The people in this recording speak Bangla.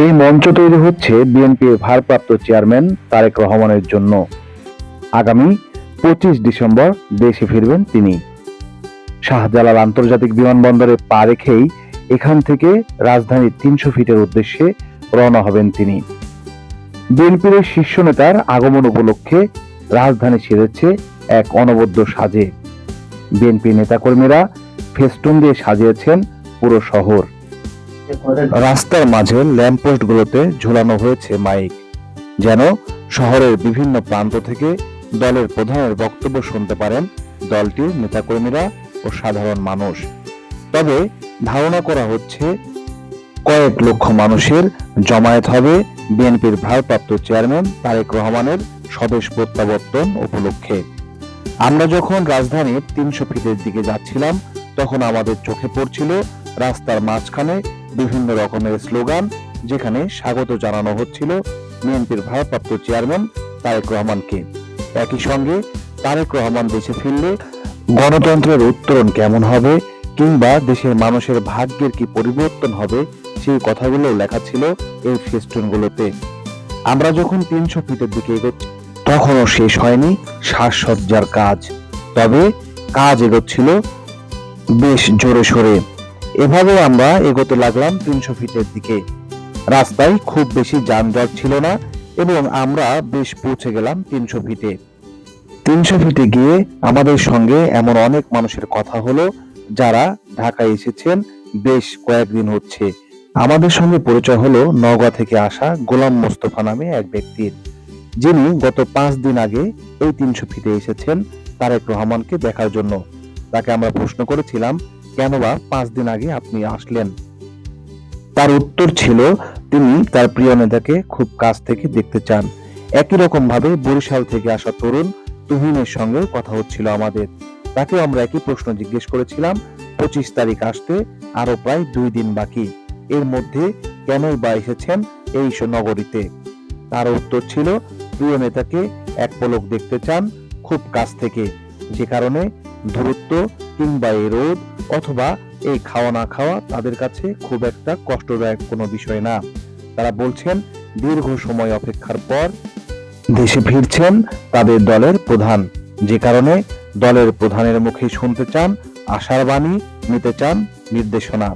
এই মঞ্চ তৈরি হচ্ছে বিএনপির ভারপ্রাপ্ত চেয়ারম্যান তারেক রহমানের জন্য। আগামী 25 ডিসেম্বর দেশে ফিরবেন তিনি। শাহজালাল আন্তর্জাতিক বিমানবন্দরে পা রেখেই এখান থেকে রাজধানীর 300 ফিটের উদ্দেশ্যে রওনা হবেন তিনি। বিএনপির শীর্ষ নেতার আগমন উপলক্ষে রাজধানী সেজেছে এক অনবদ্য সাজে। বিএনপি নেতাকর্মীরা ফেস্টুন দিয়ে সাজিয়েছেন পুরো শহর। রাস্তার মাঝে ল্যাম্পপোস্টগুলোতে ঝুলানো হয়েছে মাইক, যেন শহরের বিভিন্ন প্রান্ত থেকে দলের প্রধানের বক্তব্য শুনতে পারেন দলটির নেতাকর্মীরা ও সাধারণ মানুষ। তবে ধারণা করা হচ্ছে কয়েক লক্ষ মানুষের জমায়েত হবে বিএনপির ভারপ্রাপ্ত চেয়ারম্যান তারেক রহমানের স্বদেশ প্রত্যাবর্তন উপলক্ষে। আমরা যখন রাজধানীর 300 ফিটের দিকে যাচ্ছিলাম, তখন আমাদের চোখে পড়ছিল রাস্তার মাঝখানে বিভিন্ন রকমের স্লোগান, যেখানে স্বাগত জানানো হচ্ছিল বিএনপির ভারপ্রাপ্ত চেয়ারম্যান তারেক রহমানকে। একই সঙ্গে তারেক রহমান দেশে ফিরলে গণতন্ত্রের উত্তরণ কেমন হবে কিংবা দেশের মানুষের ভাগ্যের কি পরিবর্তন হবে, সেই কথাগুলো লেখা ছিল এই ফেস্টুনগুলোতে। আমরা যখন 300 ফিটের দিকে এগোচ্ছি, তখনও শেষ হয়নি সাজসজ্জার কাজ, তবে কাজ এগোচ্ছিল বেশ জোরে সোরে। এভাবে আমরা এগোতে লাগলাম 300 ফিটের দিকে। রাস্তায় খুব বেশি যানজট ছিল না এবং আমরা বেশ পৌঁছে গেলাম 300 ফিটে। 300 ফিটে গিয়ে আমাদের সঙ্গে এমন অনেক মানুষের কথা হলো যারা ঢাকায় এসেছেন বেশ কয়েকদিন হচ্ছে। আমাদের সঙ্গে পরিচয় হলো নওগাঁ থেকে আসা গোলাম মোস্তফা নামে এক ব্যক্তির, যিনি গত 5 দিন আগে এই 300 ফিটে এসেছেন তারেক রহমানকে দেখার জন্য। তাকে আমরা প্রশ্ন করেছিলাম, কেন বা 5 দিন আগে আপনি আসলেন? তার উত্তর ছিল, তিনি তার প্রিয় নেতাকে খুব কাছ থেকে দেখতে চান। একই রকম ভাবে বরিশাল থেকে আসা তরুণ তুহিনের সঙ্গে কথা হচ্ছিল আমাদের। তাকেও আমরা একই প্রশ্ন জিজ্ঞেস করেছিলাম, 25 তারিখ আসতে আরো প্রায় 2 দিন বাকি, এর মধ্যে কেনই বা এসেছেন এই নগরীতে? তার উত্তর ছিল, প্রিয় নেতাকে এক পলক দেখতে চান খুব কাছ থেকে, যে কারণে দূরত্ব কিংবা এই রোদ অথবা এই খাওয়া না খাওয়া তাদের কাছে খুব একটা কষ্টদায়ক কোনো বিষয় না। তারা বলছেন, দীর্ঘ সময় অপেক্ষার পর দেশে ফিরছেন তাদের দলের প্রধান, যে কারণে দলের প্রধানের মুখে শুনতে চান আশার বাণী, নিতে চান নির্দেশনা।